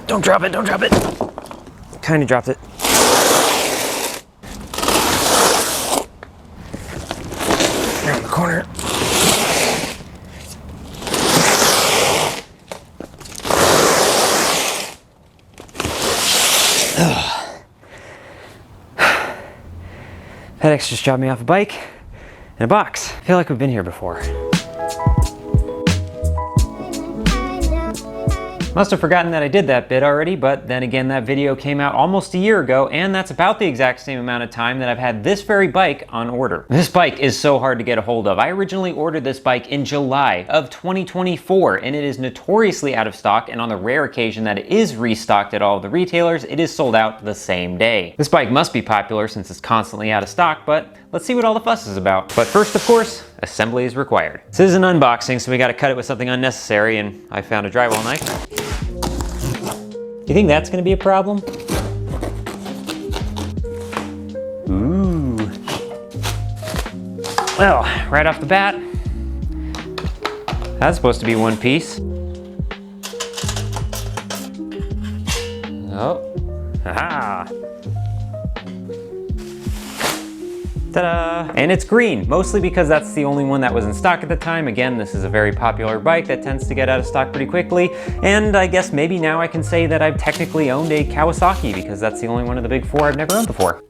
Don't drop it, don't drop it. Kind of dropped it. Around the corner. FedEx just dropped me off a bike and a box. I feel like we've been here before. Must have forgotten that I did that bit already, but then again, that video came out almost a year ago, and that's about the exact same amount of time that I've had this very bike on order. This bike is so hard to get a hold of. I originally ordered this bike in July of 2024, and it is notoriously out of stock, and on the rare occasion that it is restocked at all of the retailers, it is sold out the same day. This bike must be popular since it's constantly out of stock, but let's see what all the fuss is about. But first, of course, assembly is required. This is an unboxing, so we gotta cut it with something unnecessary, and I found a drywall knife. You think that's gonna be a problem? Ooh. Well, right off the bat, that's supposed to be one piece. Oh, aha. Ta-da! And it's green, mostly because that's the only one that was in stock at the time. Again, this is a very popular bike that tends to get out of stock pretty quickly. And I guess maybe now I can say that I've technically owned a Kawasaki because that's the only one of the big four I've never owned before.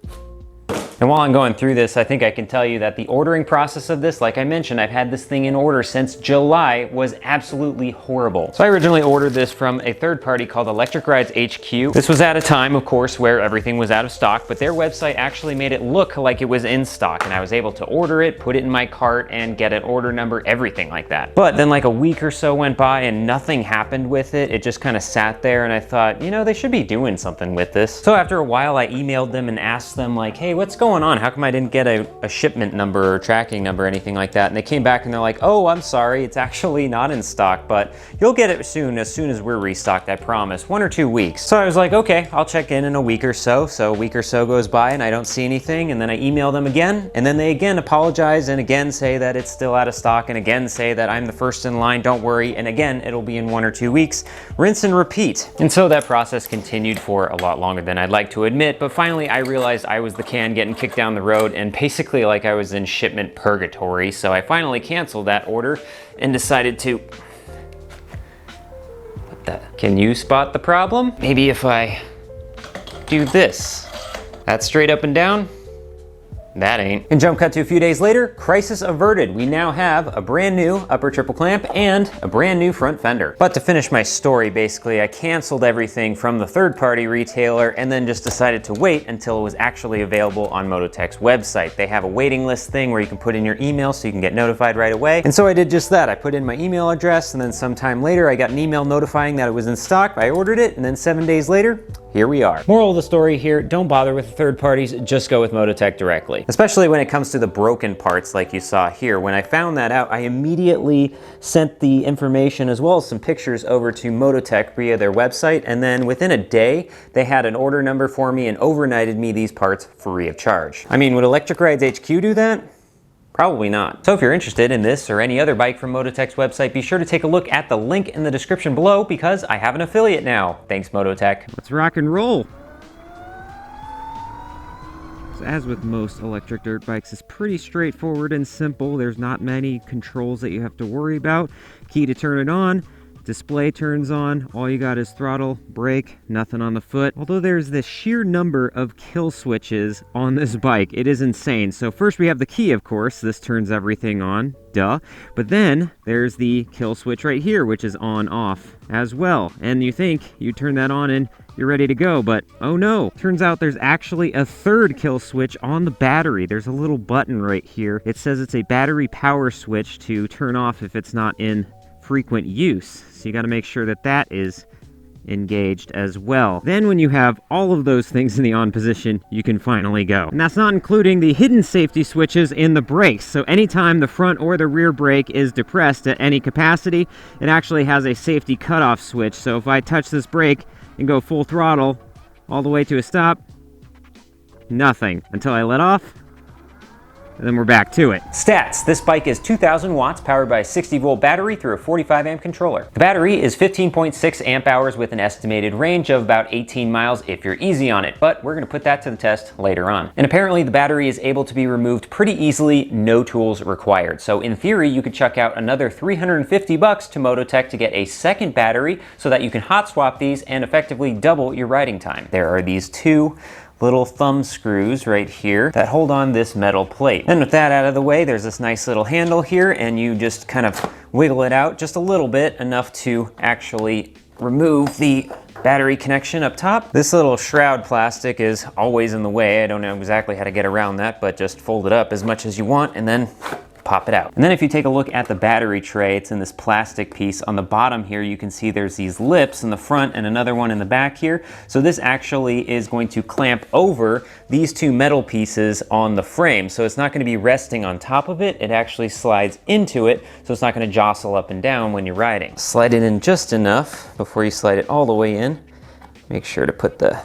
And while I'm going through this, I think I can tell you that the ordering process of this, like I mentioned, I've had this thing in order since July, was absolutely horrible. So I originally ordered this from a third party called Electric Rides HQ. This was at a time, of course, where everything was out of stock, but their website actually made it look like it was in stock, and I was able to order it, put it in my cart, and get an order number, everything like that. But then like a week or so went by and nothing happened with it. It just kind of sat there, and I thought, you know, they should be doing something with this. So after a while, I emailed them and asked them like, hey, what's going on? How come I didn't get a shipment number or tracking number or anything like that? And they came back and they're like, oh, I'm sorry, it's actually not in stock, but you'll get it soon as we're restocked, I promise, 1 or 2 weeks. So I was like, okay, I'll check in a week or so. So a week or so goes by and I don't see anything, and then I email them again, and then they again apologize and again say that it's still out of stock, and again say that I'm the first in line, don't worry, and again, it'll be in 1 or 2 weeks. Rinse and repeat. And so that process continued for a lot longer than I'd like to admit, but finally I realized I was the can getting kicked down the road, and basically like I was in shipment purgatory. So I finally canceled that order and decided to... What the... Can you spot the problem? Maybe if I do this. That's straight up and down. That ain't. And jump cut to a few days later, crisis averted. We now have a brand new upper triple clamp and a brand new front fender. But to finish my story, basically, I canceled everything from the third-party retailer and then just decided to wait until it was actually available on Mototec's website. They have a waiting list thing where you can put in your email so you can get notified right away. And so I did just that. I put in my email address, and then sometime later I got an email notifying that it was in stock. I ordered it, and then 7 days later, here we are. Moral of the story here, don't bother with the third parties, just go with Mototec directly. Especially when it comes to the broken parts like you saw here. When I found that out, I immediately sent the information as well as some pictures over to Mototec via their website, and then within a day, they had an order number for me and overnighted me these parts free of charge. I mean, would Electric Rides HQ do that? Probably not. So if you're interested in this or any other bike from Mototec's website, be sure to take a look at the link in the description below because I have an affiliate now. Thanks, Mototec. Let's rock and roll. So as with most electric dirt bikes, it's pretty straightforward and simple. There's not many controls that you have to worry about. Key to turn it on. Display turns on, all you got is throttle, brake, nothing on the foot. Although there's this sheer number of kill switches on this bike, it is insane. So first we have the key, of course, this turns everything on, duh. But then there's the kill switch right here, which is on off as well. And you think you turn that on and you're ready to go, but oh no. Turns out there's actually a third kill switch on the battery. There's a little button right here. It says it's a battery power switch to turn off if it's not in frequent use. So you got to make sure that that is engaged as well. Then when you have all of those things in the on position, you can finally go. And that's not including the hidden safety switches in the brakes. So anytime the front or the rear brake is depressed at any capacity, it actually has a safety cutoff switch. So if I touch this brake and go full throttle all the way to a stop, nothing until I let off. and then we're back to it. Stats. This bike is 2,000 watts, powered by a 60-volt battery through a 45-amp controller. The battery is 15.6 amp hours with an estimated range of about 18 miles if you're easy on it, but we're going to put that to the test later on. And apparently the battery is able to be removed pretty easily, no tools required. So in theory, you could chuck out another $350 to Mototec to get a second battery so that you can hot swap these and effectively double your riding time. There are these two little thumb screws right here that hold on this metal plate. And with that out of the way, there's this nice little handle here, and you just kind of wiggle it out just a little bit, enough to actually remove the battery connection up top. This little shroud plastic is always in the way. I don't know exactly how to get around that, but just fold it up as much as you want and then pop it out. And then if you take a look at the battery tray, it's in this plastic piece. On the bottom here, you can see there's these lips in the front and another one in the back here. So this actually is going to clamp over these two metal pieces on the frame. So it's not going to be resting on top of it. It actually slides into it, so it's not going to jostle up and down when you're riding. Slide it in just enough before you slide it all the way in. Make sure to put the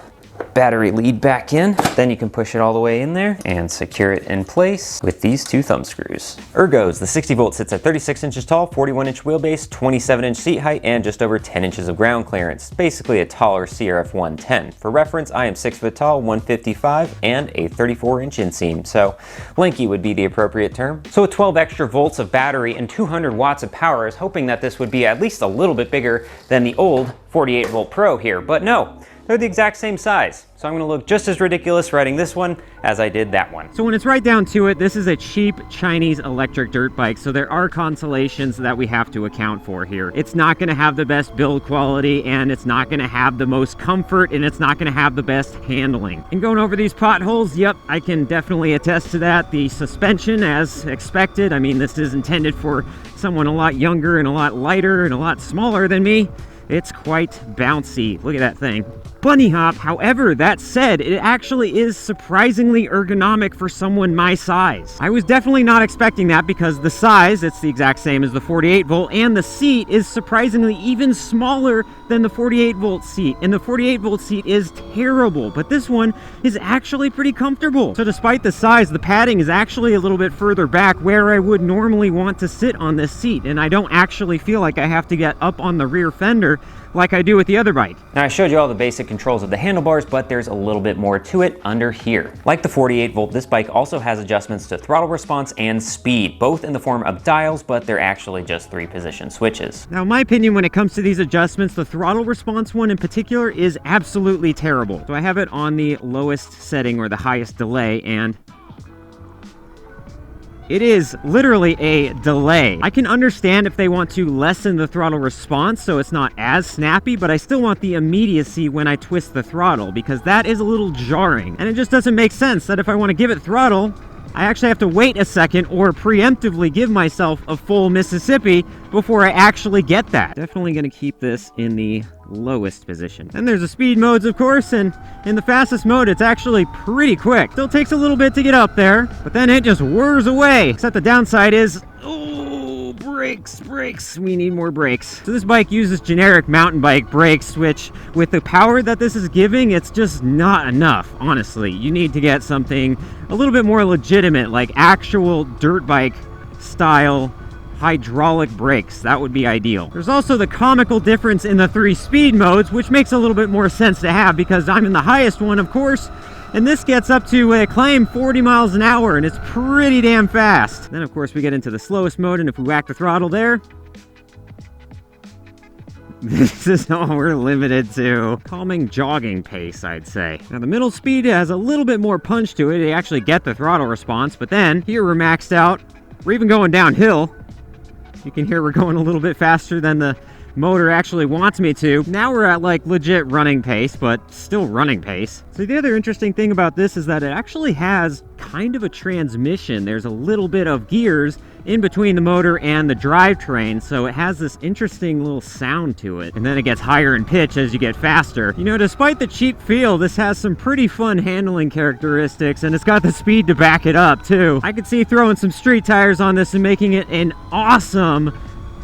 battery lead back in, then you can push it all the way in there and secure it in place with these two thumb screws. Ergos, the 60 volt sits at 36 inches tall, 41-inch wheelbase, 27-inch seat height, and just over 10 inches of ground clearance. Basically a taller CRF 110. For reference, I am 6 foot tall, 155, and a 34-inch inseam, so lanky would be the appropriate term. So with 12 extra volts of battery and 200 watts of power, I was hoping that this would be at least a little bit bigger than the old 48 volt Pro here, but no. They're the exact same size, so I'm gonna look just as ridiculous riding this one as I did that one. So when it's right down to it, this is a cheap Chinese electric dirt bike, so there are consolations that we have to account for here. It's not gonna have the best build quality, and it's not gonna have the most comfort, and it's not gonna have the best handling. And going over these potholes, yep, I can definitely attest to that. The suspension, as expected, I mean, this is intended for someone a lot younger and a lot lighter and a lot smaller than me. It's quite bouncy. Look at that thing. Bunny hop. However, that said, it actually is surprisingly ergonomic for someone my size. I was definitely not expecting that because the size, it's the exact same as the 48 volt, and the seat is surprisingly even smaller than the 48 volt seat. And the 48 volt seat is terrible, but this one is actually pretty comfortable. So despite the size, the padding is actually a little bit further back where I would normally want to sit on this seat, and I don't actually feel like I have to get up on the rear fender like I do with the other bike. Now I showed you all the basic controls of the handlebars, but there's a little bit more to it under here. Like the 48 volt, this bike also has adjustments to throttle response and speed, both in the form of dials, but they're actually just 3-position switches. Now in my opinion, when it comes to these adjustments, the throttle response one in particular is absolutely terrible. So I have it on the lowest setting or the highest delay, and it is literally a delay. I can understand if they want to lessen the throttle response so it's not as snappy, but I still want the immediacy when I twist the throttle because that is a little jarring. And it just doesn't make sense that if I want to give it throttle, I actually have to wait a second or preemptively give myself a full Mississippi before I actually get that. Definitely going to keep this in the lowest position. Then there's the speed modes, of course, and in the fastest mode, it's actually pretty quick. Still takes a little bit to get up there, but then it just whirs away. Except the downside is, oh, brakes. We need more brakes. So this bike uses generic mountain bike brakes, which with the power that this is giving, it's just not enough, honestly. You need to get something a little bit more legitimate, like actual dirt bike style hydraulic brakes. That would be ideal. There's also the comical difference in the 3 speed modes, which makes a little bit more sense to have because I'm in the highest one, of course, and this gets up to a claim 40 miles an hour, and it's pretty damn fast. Then, of course, we get into the slowest mode, and if we whack the throttle there, this is all we're limited to. Calming jogging pace, I'd say. Now, the middle speed has a little bit more punch to it. You actually get the throttle response, but then here we're maxed out. We're even going downhill. You can hear we're going a little bit faster than the motor actually wants me to. Now we're at like legit running pace, but still running pace. So the other interesting thing about this is that it actually has kind of a transmission. There's a little bit of gears in between the motor and the drivetrain, so it has this interesting little sound to it. And then it gets higher in pitch as you get faster. You know, despite the cheap feel, this has some pretty fun handling characteristics, and it's got the speed to back it up too. I could see throwing some street tires on this and making it an awesome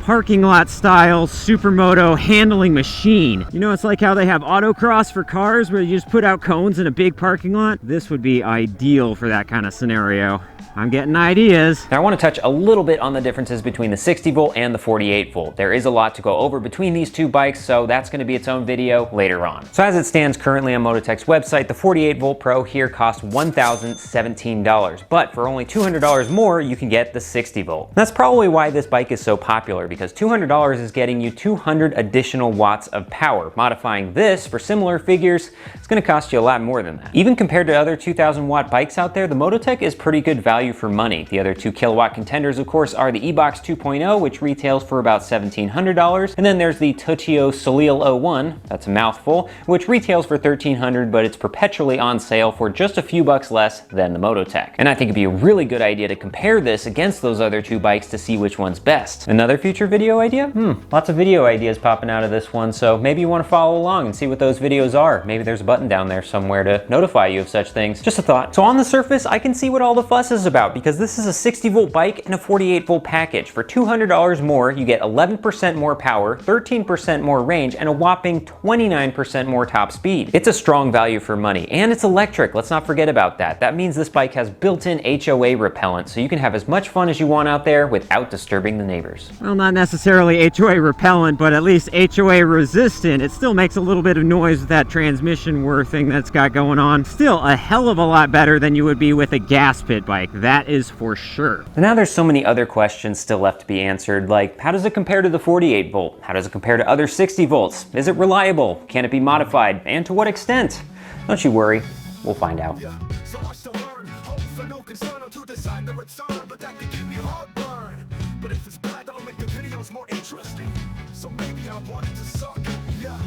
parking lot style supermoto handling machine. You know, it's like how they have autocross for cars where you just put out cones in a big parking lot. This would be ideal for that kind of scenario. I'm getting ideas. Now I want to touch a little bit on the differences between the 60 volt and the 48 volt. There is a lot to go over between these two bikes, so that's going to be its own video later on. So as it stands currently on Mototec's website, the 48 volt Pro here costs $1,017, but for only $200 more, you can get the 60 volt. That's probably why this bike is so popular, because $200 is getting you 200 additional watts of power. Modifying this for similar figures, it's going to cost you a lot more than that. Even compared to other 2,000 watt bikes out there, the Mototec is pretty good value for money. The other 2 kilowatt contenders, of course, are the eBox 2.0, which retails for about $1,700, and then there's the Totio Soleil 01, that's a mouthful, which retails for $1,300, but it's perpetually on sale for just a few bucks less than the Mototec. And I think it'd be a really good idea to compare this against those other 2 bikes to see which one's best. Another future video idea? Lots of video ideas popping out of this one, so maybe you want to follow along and see what those videos are. Maybe there's a button down there somewhere to notify you of such things. Just a thought. So on the surface, I can see what all the fuss is about, because this is a 60 volt bike and a 48 volt package. For $200 more, you get 11% more power, 13% more range, and a whopping 29% more top speed. It's a strong value for money, and it's electric. Let's not forget about that. That means this bike has built-in HOA repellent, so you can have as much fun as you want out there without disturbing the neighbors. Well, not necessarily HOA repellent, but at least HOA resistant. It still makes a little bit of noise with that transmission whir thing that's got going on. Still a hell of a lot better than you would be with a gas pit bike. That is for sure. And now there's so many other questions still left to be answered, like how does it compare to the 48 volt? How does it compare to other 60 volts? Is it reliable? Can it be modified? And to what extent? Don't you worry, we'll find out. So much to learn, hope for no concern to decide the return, but that could give me heartburn. But if it's bad, that'll make the videos more interesting. So maybe I wanted to suck, yeah.